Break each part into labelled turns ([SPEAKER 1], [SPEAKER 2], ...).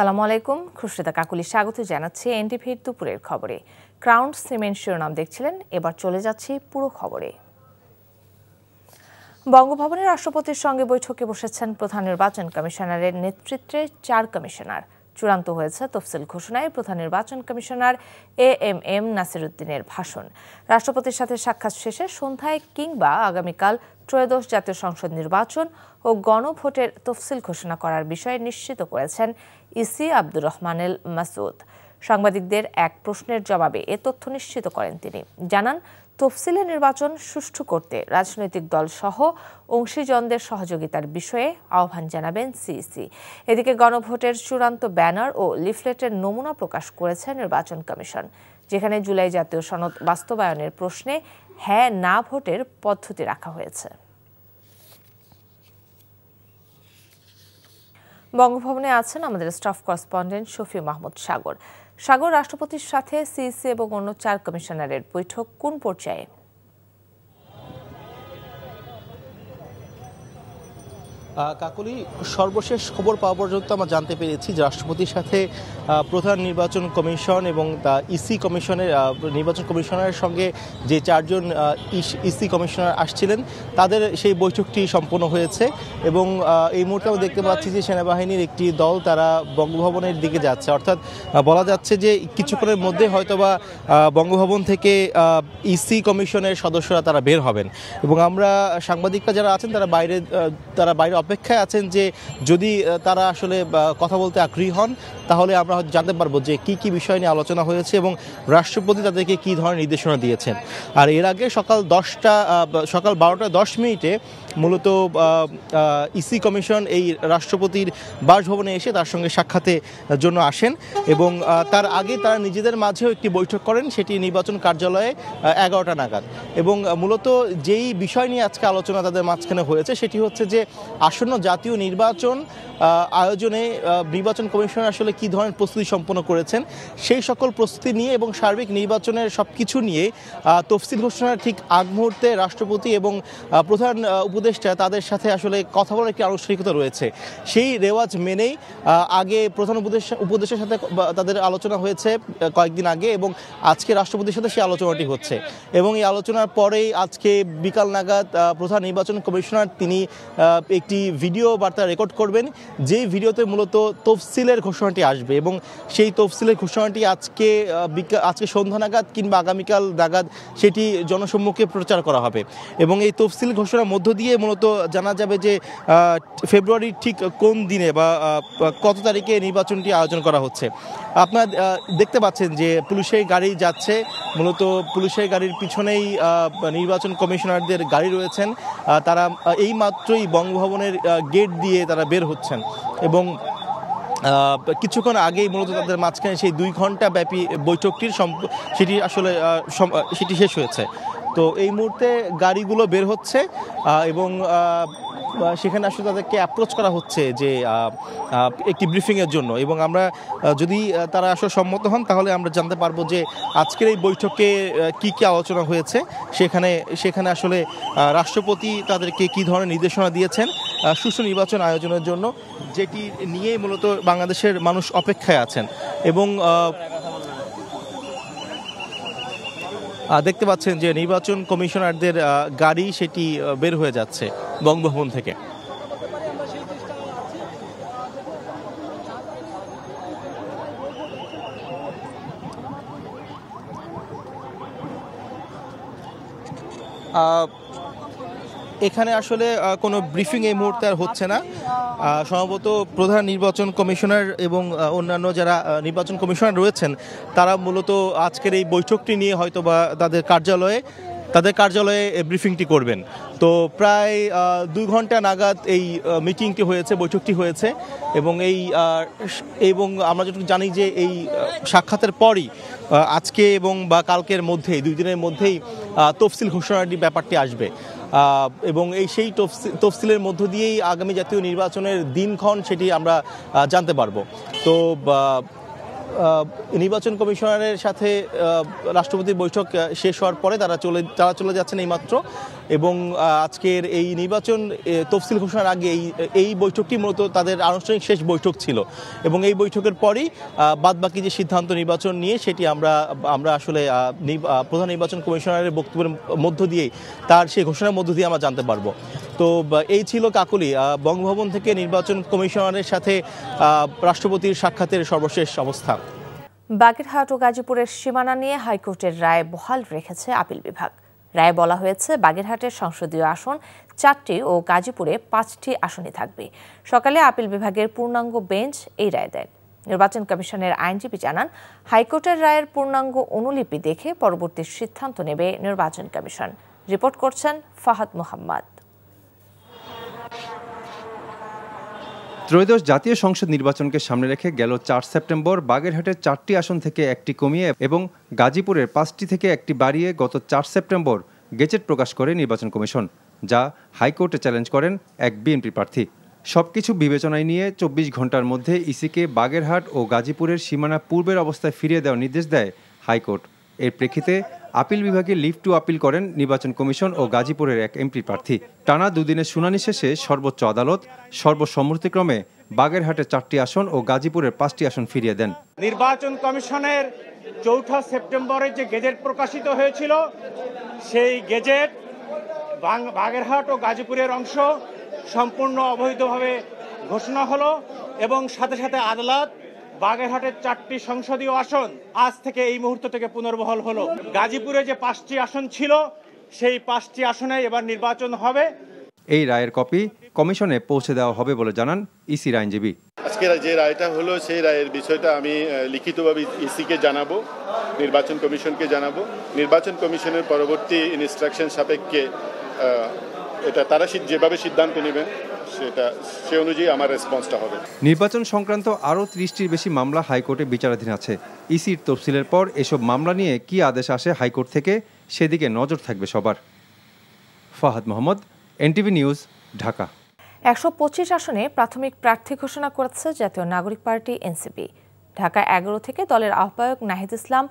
[SPEAKER 1] আসসালামু আলাইকুম, খুশরিতা কাকুলি স্বাগত জানাচ্ছি এনটিভির দুপুরের খবরে। ক্রাউন সিমেন্ট শিরোনাম দেখছিলেন, এবার চলে যাচ্ছি পুরো খবরে। বঙ্গভবনে রাষ্ট্রপতির সঙ্গে বৈঠকে বসেছেন প্রধান নির্বাচন কমিশনারের নেতৃত্বে 4 কমিশনার। চূড়ান্ত হয়েছে তফসিল ঘোষণায় প্রধান নির্বাচন কমিশনার এএমএম নাসিরউদ্দিনের ভাষণ। রাষ্ট্রপতির সাথে সাক্ষাৎ শেষে সন্ধ্যায় কিংবা আগামীকাল ত্রয়োদশ জাতীয় সংসদ নির্বাচন ও গণভোটের তফসিল ঘোষণা করার বিষয়ে নিশ্চিত করেছেন ইসি আব্দুর রহমানেল মাসুদ। সাংবাদিকদের এক প্রশ্নের জবাবে এ তথ্য নিশ্চিত করেন তিনি। জানান, তফসিলে নির্বাচন সুষ্ঠু করতে রাজনৈতিক দল সহ অংশীজনদের সহযোগিতার বিষয়ে আহ্বান জানাবেন সিইসি। এদিকে গণভোটের চূড়ান্ত ব্যানার ও লিফলেটের নমুনা প্রকাশ করেছে নির্বাচন কমিশন, যেখানে জুলাই জাতীয় সনদ বাস্তবায়নের প্রশ্নে হ্যাঁ না ভোটের পদ্ধতি রাখা হয়েছে। বঙ্গভবনে আছেন আমাদের স্টাফ করেসপন্ডেন্ট শফি মাহমুদ সাগর। সাগর, রাষ্ট্রপতির সাথে সিইসি এবং অন্য 4 কমিশনারের বৈঠক কোন পর্যায়ে?
[SPEAKER 2] কাকলি, সর্বশেষ খবর পাওয়া পর্যন্ত আমরা জানতে পেরেছি যে রাষ্ট্রপতির সাথে প্রধান নির্বাচন কমিশন এবং ইসি কমিশনের নির্বাচন কমিশনারের সঙ্গে যে 4 জন ইসি কমিশনার আসছিলেন তাদের সেই বৈঠকটি সম্পন্ন হয়েছে এবং এই মুহূর্তে আমরা দেখতে পাচ্ছি যে সেনাবাহিনীর একটি দল তারা বঙ্গভবনের দিকে যাচ্ছে। অর্থাৎ বলা যাচ্ছে যে কিছুক্ষণের মধ্যে হয়তোবা বঙ্গভবন থেকে ইসি কমিশনের সদস্যরা তারা বের হবেন এবং আমরা সাংবাদিকরা যারা আছেন তারা বাইরে অপেক্ষায় আছেন যে যদি তারা আসলে কথা বলতে আগ্রহী হন তাহলে আমরা হয়তো জানতে পারবো যে কি কি বিষয় নিয়ে আলোচনা হয়েছে এবং রাষ্ট্রপতি তাদেরকে কী ধরনের নির্দেশনা দিয়েছেন। আর এর আগে সকাল 12:10 মূলত ইসি কমিশন এই রাষ্ট্রপতির বাসভবনে এসে তার সঙ্গে সাক্ষাতের জন্য আসেন এবং তার আগে তারা নিজেদের মাঝেও একটি বৈঠক করেন, সেটি নির্বাচন কার্যালয়ে 11টা নাগাদ। এবং মূলত যেই বিষয় নিয়ে আজকে আলোচনা তাদের মাঝখানে হয়েছে সেটি হচ্ছে যে আসন্ন জাতীয় নির্বাচন আয়োজনে নির্বাচন কমিশন আসলে কী ধরনের প্রস্তুতি সম্পন্ন করেছেন সেই সকল প্রস্তুতি নিয়ে এবং সার্বিক নির্বাচনের সব কিছু নিয়ে তফসিল ঘোষণার ঠিক আগ মুহূর্তে রাষ্ট্রপতি এবং প্রধান উপদেষ্টা তাদের সাথে আসলে কথা বলার একটি আনুষ্ঠানিকতা রয়েছে। সেই রেওয়াজ মেনেই আগে প্রধান উপদেষ্টার সাথে তাদের আলোচনা হয়েছে কয়েকদিন আগে এবং আজকে রাষ্ট্রপতির সাথে সেই আলোচনাটি হচ্ছে এবং এই আলোচনার পরেই আজকে বিকাল নাগাদ প্রধান নির্বাচন কমিশনার তিনি একটি ভিডিও বার্তা রেকর্ড করবেন, যেই ভিডিওতে মূলত তফসিলের ঘোষণাটি আসবে এবং সেই তফসিলের ঘোষণাটি আজকে সন্ধ্যা নাগাদ কিংবা আগামীকাল নাগাদ সেটি জনসম্মুখে প্রচার করা হবে এবং এই তফসিল ঘোষণার মধ্য দিয়ে মূলত জানা যাবে যে ফেব্রুয়ারির ঠিক কোন দিনে বা কত তারিখে নির্বাচনটি আয়োজন করা হচ্ছে। আপনারা দেখতে পাচ্ছেন যে পুলিশের গাড়ি যাচ্ছে, মূলত পুলিশের গাড়ির পিছনেই নির্বাচন কমিশনারদের গাড়ি রয়েছেন, তারা এই মাত্রই বঙ্গভবনের গেট দিয়ে তারা বের হচ্ছেন এবং কিছুক্ষণ আগেই মূলত তাদের মাঝখানে সেই 2 ঘন্টা ব্যাপী বৈঠকটির সেটি শেষ হয়েছে। তো এই মুহূর্তে গাড়িগুলো বের হচ্ছে এবং সেখানে আসলে তাদেরকে অ্যাপ্রোচ করা হচ্ছে যে একটি ব্রিফিংয়ের জন্য এবং আমরা যদি তারা আসলে সম্মত হন তাহলে আমরা জানতে পারবো যে আজকের এই বৈঠকে কি কি আলোচনা হয়েছে, সেখানে আসলে রাষ্ট্রপতি তাদেরকে কি ধরনের নির্দেশনা দিয়েছেন সুষ্ঠু নির্বাচন আয়োজনের জন্য, যেটি নিয়েই মূলত বাংলাদেশের মানুষ অপেক্ষায় আছেন। এবং দেখতে পাচ্ছেন যে নির্বাচন কমিশনারদের গাড়ি সেটি বের হয়ে যাচ্ছে বঙ্গভবন থেকে। এখানে আসলে কোনো ব্রিফিং এই মুহূর্তে আর হচ্ছে না। সম্ভবত প্রধান নির্বাচন কমিশনার এবং অন্যান্য যারা নির্বাচন কমিশনার রয়েছেন তারা মূলত আজকের এই বৈঠকটি নিয়ে হয়তো বা তাদের কার্যালয়ে ব্রিফিংটি করবেন। তো প্রায় 2 ঘন্টা নাগাদ এই বৈঠকটি হয়েছে এবং আমরা যতটুকু জানি যে এই সাক্ষাতের পরই আজকে এবং বা কালকের মধ্যেই 2 দিনের মধ্যেই তফসিল ঘোষণাটি ব্যাপারটি আসবে এবং সেই তফসিলের মধ্য দিয়েই আগামী জাতীয় নির্বাচনের দিনক্ষণ সেটি আমরা জানতে পারবো। তো নির্বাচন কমিশনারের সাথে রাষ্ট্রপতির বৈঠক শেষ হওয়ার পরে তারা চলে যাচ্ছেন এইমাত্র, এবং আজকের এই নির্বাচন তফসিল ঘোষণার আগে এই বৈঠকটি মূলত তাদের আনুষ্ঠানিক শেষ বৈঠক ছিল, এবং এই বৈঠকের পরই বাদবাকি যে সিদ্ধান্ত নির্বাচন নিয়ে সেটি আমরা আসলে প্রধান নির্বাচন কমিশনারের বক্তব্যের মধ্য দিয়েই তার সেই ঘোষণার মধ্য দিয়ে আমরা জানতে পারবো। তো এই ছিল কাকলি বঙ্গভবন থেকে নির্বাচন কমিশনারের সাথে রাষ্ট্রপতির সাক্ষাতের সর্বশেষ অবস্থা।
[SPEAKER 1] বাগেরহাট ও গাজীপুরের সীমানা নিয়ে হাইকোর্টের রায় বহাল রেখেছে আপিল বিভাগ। রায়ে বলা হয়েছে, বাগেরহাটের সংসদীয় আসন 4টি ও গাজীপুরে 5টি আসনই থাকবে। সকালে আপিল বিভাগের পূর্ণাঙ্গ বেঞ্চ এই রায় দেন। নির্বাচন কমিশনের আইনজীবী জানান, হাইকোর্টের রায়ের পূর্ণাঙ্গ অনুলিপি দেখে পরবর্তী সিদ্ধান্ত নেবে নির্বাচন কমিশন। রিপোর্ট করছেন ফাহাদ মোহাম্মদ।
[SPEAKER 3] ত্রয়োদশ জাতীয় সংসদ নির্বাচনকে সামনে রেখে গেল 4 সেপ্টেম্বর বাগেরহাটের 4টি আসন থেকে 1টি কমিয়ে এবং গাজীপুরের 5টি থেকে 1টি বাড়িয়ে গত 4 সেপ্টেম্বর গেজেট প্রকাশ করে নির্বাচন কমিশন, যা হাইকোর্টে চ্যালেঞ্জ করেন এক বিএনপি প্রার্থী। সবকিছু বিবেচনায় নিয়ে 24 ঘন্টার মধ্যে ইসিকে বাগেরহাট ও গাজীপুরের সীমানা পূর্বের অবস্থায় ফিরিয়ে দেওয়ার নির্দেশ দেয় হাইকোর্ট। এর প্রেক্ষিতে আপিল বিভাগে লিভ টু আপিল করেন নির্বাচন কমিশন ও গাজীপুরের এক এমপি প্রার্থী। টানা দুদিনের শুনানি শেষে সর্বোচ্চ আদালত সর্বসম্মতিক্রমে বাগেরহাটের 4টি আসন ও গাজীপুরের 5টি আসন ফিরিয়ে দেন।
[SPEAKER 4] নির্বাচন কমিশনের 4 সেপ্টেম্বরে যে গেজেট প্রকাশিত হয়েছিল, সেই গেজেট বাগেরহাট ও গাজীপুরের অংশ সম্পূর্ণ অবৈধভাবে ঘোষণা হলো, এবং সাথে সাথে আদালত বাগেরহাটের 4টি সংসদীয় আসন আজ থেকে এই মুহূর্ত থেকে পুনর্বহাল হলো। গাজীপুরে যে 5টি আসন ছিল, সেই 5টি আসনে এবার নির্বাচন হবে।
[SPEAKER 3] এই রায়ের কপি কমিশনে পৌঁছে দেওয়া হবে বলে জানান ইসির আইনজীবী।
[SPEAKER 5] আজকে যে রায়টা হলো, সেই রায়ের বিষয়টা আমি লিখিতভাবে ইসিকে জানাবো, নির্বাচন কমিশনকে জানাবো। নির্বাচন কমিশনের পরবর্তী ইনস্ট্রাকশন সাপেক্ষে এটা তারা যেভাবে সিদ্ধান্ত নেবেন সে অনুযায়ী আমার রেসপন্সটা হবে।
[SPEAKER 3] নির্বাচন সংক্রান্ত আরও 30টির বেশি মামলা হাইকোর্টে বিচারাধীন আছে। ইসির তফসিলের পর এসব মামলা নিয়ে কি আদেশ আসে হাইকোর্ট থেকে, সেদিকে নজর থাকবে সবার। Fahad Mohammad, NTV news, Dhaka.
[SPEAKER 1] 125 আসনে প্রাথমিক প্রার্থী ঘোষণা করেছে জাতীয় নাগরিক পার্টি এনসিপি। ঢাকা 11 থেকে দলের আহ্বায়ক নাহিদ ইসলাম,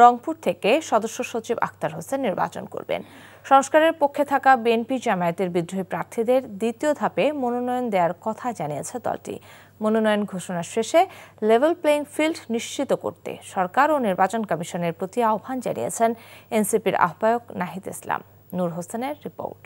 [SPEAKER 1] রংপুর থেকে সদস্য সচিব আক্তার হোসেন নির্বাচন করবেন। সংস্কারের পক্ষে থাকা বিএনপি জামায়াতের বিদ্রোহী প্রার্থীদের দ্বিতীয় ধাপে মনোনয়ন দেওয়ার কথা জানিয়েছে দলটি। মনোনয়ন ঘোষণা শেষে লেভেল প্লেইং ফিল্ড নিশ্চিত করতে সরকার ও নির্বাচন কমিশনের প্রতি আহ্বান জানিয়েছেন এনসিপির আহ্বায়ক নাহিদ ইসলাম। নূর হোসেনের রিপোর্ট।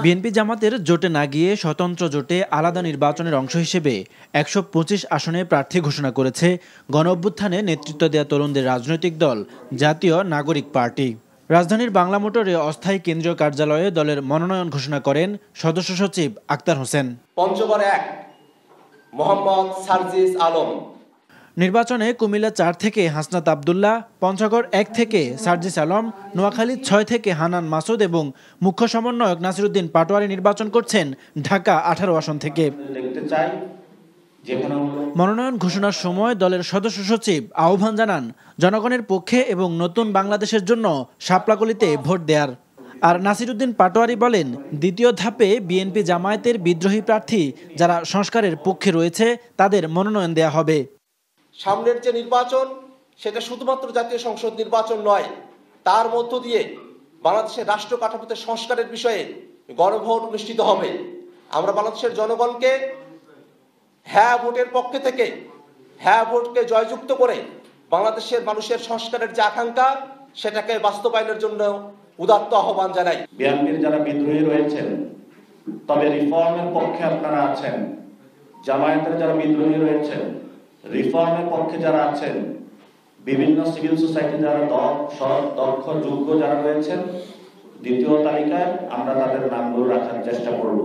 [SPEAKER 6] বিএনপি জামাতের জোটে না গিয়ে স্বতন্ত্র জোটে আলাদা নির্বাচনের অংশ হিসেবে 125 আসনে প্রার্থী ঘোষণা করেছে গণঅভ্যুত্থানে নেতৃত্ব দেওয়া তরুণদের রাজনৈতিক দল জাতীয় নাগরিক পার্টি। রাজধানীর বাংলা মোটরে অস্থায়ী কেন্দ্রীয় কার্যালয়ে দলের মনোনয়ন ঘোষণা করেন সদস্য সচিব আক্তার হোসেন।
[SPEAKER 7] পঞ্চগড় 1 মোহাম্মদ সার্জিস আলম।
[SPEAKER 6] নির্বাচনে কুমিল্লা 4 থেকে হাসনাত আবদুল্লাহ, পঞ্চগড় 1 থেকে সার্জিস আলম, নোয়াখালী 6 থেকে হানান মাসুদ এবং মুখ্য সমন্বয়ক নাসিরউদ্দিন পাটোয়ারি নির্বাচন করছেন ঢাকা 18 আসন থেকে। মনোনয়ন ঘোষণার সময় দলের সদস্য সচিব আহ্বান জানান জনগণের পক্ষে এবং নতুন বাংলাদেশের জন্য শাপলাকলিতে ভোট দেয়ার। আর নাসিরউদ্দিন পাটোয়ারি বলেন, দ্বিতীয় ধাপে বিএনপি জামায়াতের বিদ্রোহী প্রার্থী যারা সংস্কারের পক্ষে রয়েছে তাদের মনোনয়ন দেয়া হবে।
[SPEAKER 7] সামনের যে নির্বাচন, সেটা শুধুমাত্র জাতীয় সংসদ নির্বাচন নয়, তার মধ্য দিয়ে বাংলাদেশের রাষ্ট্র কাঠামোতে সংস্কারের বিষয়ে গণভোট অনুষ্ঠিত হবে। আমরা বাংলাদেশের জনগণকে হ্যাঁ ভোটের পক্ষে থেকে হ্যাঁ ভোটকে জয়যুক্ত করে বাংলাদেশের মানুষের সংস্কারের যে আকাঙ্ক্ষা, সেটাকে বাস্তবায়নের জন্য উদাত্ত আহ্বান জানাই।
[SPEAKER 8] বিএনপির যারা বিদ্রোহী রয়েছেন, তবে রিফর্মের পক্ষে আপনারা আছেন। জামায়াতের যারা বিদ্রোহী রয়েছেন, রিফর্মের পক্ষে যারা আছেন, বিভিন্ন সিভিল সোসাইটি যারা দক্ষ যোগ্য যারা রয়েছেন, দ্বিতীয় তালিকায় আমরা তাদের নামগুলো রাখার চেষ্টা করব।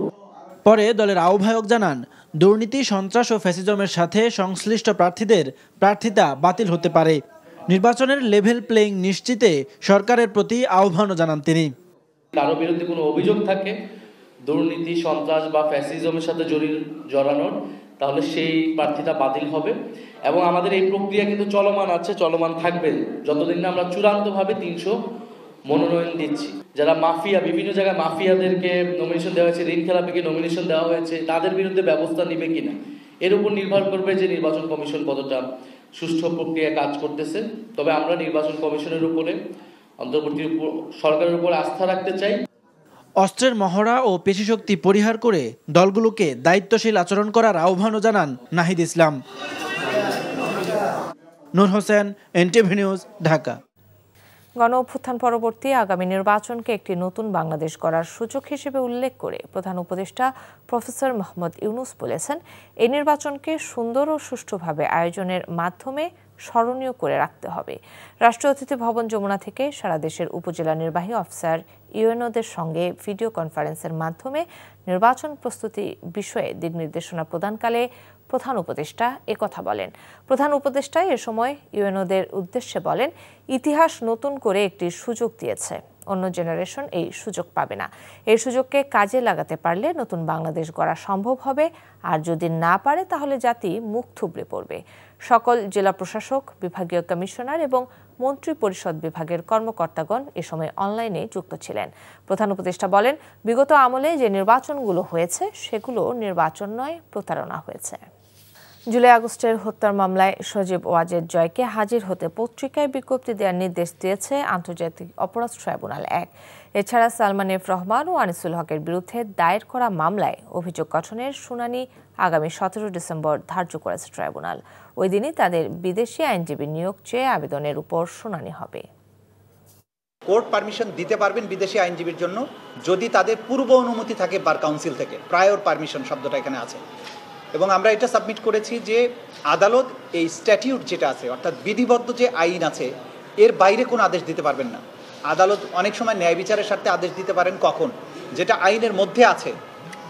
[SPEAKER 6] পরে দলের আহ্বায়ক জানান, দুর্নীতি, সন্ত্রাস ও ফ্যাসিজমের সাথে সংশ্লিষ্ট প্রার্থীদের প্রার্থিতা বাতিল হতে পারে। নির্বাচনের লেভেল প্লেইং নিশ্চিতে সরকারের প্রতি আহ্বানও জানান তিনি।
[SPEAKER 9] কারো বিরুদ্ধে কোনো অভিযোগ থাকে দুর্নীতি, সন্ত্রাস বা ফ্যাসিজমের সাথে জড়ানোর, তাহলে সেই প্রার্থীতা বাতিল হবে। এবং আমাদের এই প্রক্রিয়া কিন্তু চলমান আছে, চলমান থাকবে যতদিন না আমরা চূড়ান্তভাবে 300 মনোনয়ন দিচ্ছি। যারা মাফিয়া, বিভিন্ন জায়গায় মাফিয়াদেরকে নমিনেশন দেওয়া হয়েছে, ঋণ খেলাপিকে নমিনেশন দেওয়া হয়েছে, তাদের বিরুদ্ধে ব্যবস্থা নিবে কিনা, এর উপর নির্ভর করবে যে নির্বাচন কমিশন কতটা সুষ্ঠু প্রক্রিয়া কাজ করতেছে। তবে আমরা নির্বাচন কমিশনের উপরে অন্তর্বর্তী সরকারের উপর আস্থা রাখতে চাই।
[SPEAKER 6] অস্ত্রের মহড়া ও পেশিশক্তি পরিহার করে দলগুলোকে দায়িত্বশীল আচরণ করার আহ্বানও জানান নাহিদ ইসলাম। নূর হোসেন, এনটিভি নিউজ, ঢাকা।
[SPEAKER 1] গণ অভ্যুত্থান পরবর্তী আগামী নির্বাচনকে একটি নতুন বাংলাদেশ গড়ার সুযোগ হিসেবে উল্লেখ করে প্রধান উপদেষ্টা প্রফেসর মোহাম্মদ ইউনূস বলেছেন, এই নির্বাচনকে সুন্দর ও সুষ্ঠুভাবে আয়োজনের মাধ্যমে স্মরণীয় করে রাখতে হবে। রাষ্ট্রীয় অতিথি ভবন যমুনা থেকে সারা দেশের উপজেলা নির্বাহী অফিসার ইউএনওদের সঙ্গে ভিডিও কনফারেন্সের মাধ্যমে নির্বাচন প্রস্তুতি বিষয়ে দিক নির্দেশনা প্রদানকালে প্রধান উপদেষ্টা একথা বলেন। প্রধান উপদেষ্টা এ সময় ইউএনওদের উদ্দেশ্যে বলেন, ইতিহাস নতুন করে একটি সুযোগ দিয়েছে, অন্য জেনারেশন এই সুযোগ পাবে না। এই সুযোগকে কাজে লাগাতে পারলে নতুন বাংলাদেশ গড়া সম্ভব হবে, আর যদি না পারে তাহলে জাতি মুখ থুবড়ে পড়বে। সকল জেলা প্রশাসক, বিভাগীয় কমিশনার এবং মন্ত্রী পরিষদ বিভাগের কর্মকর্তাগণ এ সময় অনলাইনে যুক্ত ছিলেন। প্রধান উপদেষ্টা বলেন, বিগত আমলে যে নির্বাচনগুলো হয়েছে সেগুলো নির্বাচন নয়, প্রতারণা হয়েছে। জুলাই আগস্টের হত্যার মামলায় সজীব ওয়াজেদ জয়কে হাজির হতে পত্রিকায় বিজ্ঞপ্তি দেওয়ার নির্দেশ দিয়েছে আন্তর্জাতিক অপরাধ ট্রাইব্যুনাল ১। এছাড়া সালমান এফ রহমান ও আনিসুল হকের বিরুদ্ধে দায়ের করা মামলায় অভিযোগ গঠনের শুনানি আগামী ১৭ ডিসেম্বর ধার্য করেছে ট্রাইব্যুনাল। ওই দিনই তাদের বিদেশি আইনজীবী নিয়োগ চেয়ে আবেদনের উপর শুনানি হবে।
[SPEAKER 10] কোর্ট পারমিশন দিতে পারবেন বিদেশি আইনজীবীর জন্য যদি তাদের পূর্ব অনুমতি থাকে বার কাউন্সিল থেকে। প্রায়র পারমিশন শব্দটা এখানে আছে, এবং আমরা এটা সাবমিট করেছি যে আদালত এই স্ট্যাটিউট যেটা আছে, অর্থাৎ বিধিবদ্ধ যে আইন আছে, এর বাইরে কোনো আদেশ দিতে পারবেন না। আদালত অনেক সময় ন্যায় বিচারের স্বার্থে আদেশ দিতে পারেন কখন, যেটা আইনের মধ্যে আছে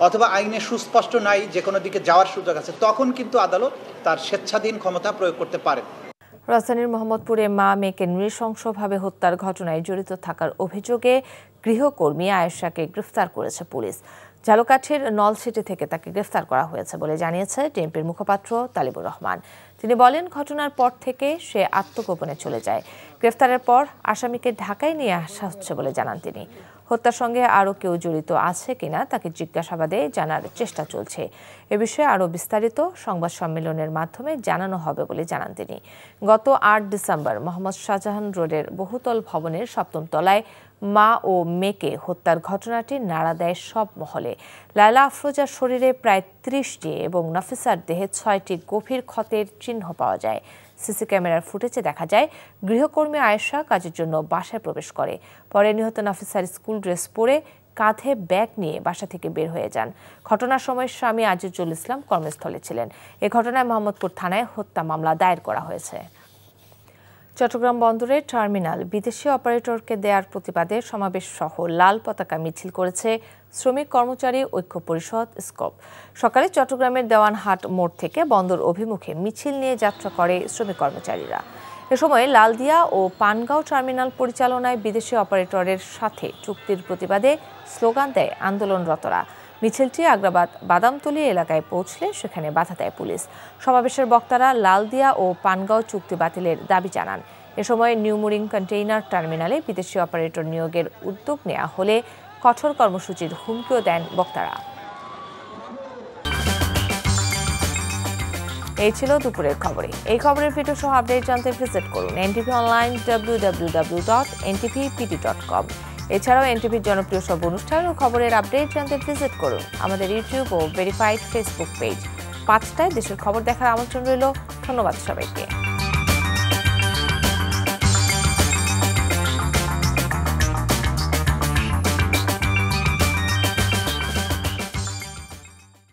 [SPEAKER 10] অথবা আইনে সুস্পষ্ট নাই, যে কোনো দিকে যাওয়ার সুযোগ আছে, তখন কিন্তু আদালত তার স্বেচ্ছাধীন ক্ষমতা প্রয়োগ করতে পারেন।
[SPEAKER 1] রাজধানীর মোহাম্মদপুরে মা মেয়েকে নৃশংসভাবে হত্যার ঘটনায় জড়িত থাকার অভিযোগে গৃহকর্মী আয়েশাকে গ্রেফতার করেছে পুলিশ। ঝালকাঠির নলছিটি থেকে তাকে গ্রেফতার করা হয়েছে বলে জানিয়েছে ডিএমপির মুখপাত্র তালিবুর রহমান। তিনি বলেন, ঘটনার পর থেকে সে আত্মগোপনে চলে যায়। গ্রেফতারের পর আসামিকে ঢাকায় নিয়ে আসা হচ্ছে বলে জানান তিনি। হত্যার সঙ্গে আরও কেউ জড়িত আছে কিনা তাকে জিজ্ঞাসাবাদে জানার চেষ্টা চলছে। এ বিষয়ে আরও বিস্তারিত সংবাদ সম্মেলনের মাধ্যমে জানানো হবে বলে জানান তিনি। গত ৮ ডিসেম্বর মোহাম্মদ শাহজাহান রোডের বহুতল ভবনের ৭ম তলায় মা ও মেয়েকে হত্যার ঘটনাটি নাড়া দেয় সব মহলে। লায়লা আফরোজার শরীরে প্রায় ৩০টি এবং নাফিসার দেহে ৬টি গভীর ক্ষতের চিহ্ন পাওয়া যায়। সিসি ক্যামেরার ফুটেজে দেখা যায় গৃহকর্মী আয়েশা কাজের জন্য বাসায় প্রবেশ করে। পরে নিহত নাফিসার স্কুল ড্রেস পরে কাঁধে ব্যাগ নিয়ে বাসা থেকে বের হয়ে যান। ঘটনার সময় স্বামী আজিজুল ইসলাম কর্মস্থলে ছিলেন। এ ঘটনায় মোহাম্মদপুর থানায় হত্যা মামলা দায়ের করা হয়েছে। চট্টগ্রাম বন্দরের টার্মিনাল বিদেশি অপারেটরকে দেওয়ার প্রতিবাদে সমাবেশ সহ লাল পতাকা মিছিল করেছে শ্রমিক কর্মচারী ঐক্য পরিষদ স্কপ। সকালে চট্টগ্রামের দেওয়ানহাট মোড় থেকে বন্দর অভিমুখে মিছিল নিয়ে যাত্রা করে শ্রমিক কর্মচারীরা। এ সময় লালদিয়া ও পানগাঁও টার্মিনাল পরিচালনায় বিদেশি অপারেটরের সাথে চুক্তির প্রতিবাদে স্লোগান দেয় আন্দোলনরতরা। মিছিলটি আগ্রাবাদ বাদামতলী এলাকায় পৌঁছলে সেখানে বাধা দেয় পুলিশ। সমাবেশের বক্তারা লালদিয়া ও পানগাঁও চুক্তি বাতিলের দাবি জানান। এ সময় নিউমুরিং কন্টেইনার টার্মিনালে বিদেশি অপারেটর নিয়োগের উদ্যোগ নেওয়া হলে কঠোর কর্মসূচির হুমকিও দেন বক্তারা। এই ছিল দুপুরের খবরে। এই খবরের ভিডিও সহ আপডেট জানতে ভিজিট করুন এনটিভি অনলাইন www.ntppt.com। এছাড়াও এনটিভির জনপ্রিয় সব অনুষ্ঠান ও খবরের আপডেট জানতে ভিজিট করুন আমাদের ইউটিউব ও ভেরিফাইড ফেসবুক পেজ। 5টায় দেশের খবর দেখার আমন্ত্রণ রইল। ধন্যবাদ সবাইকে।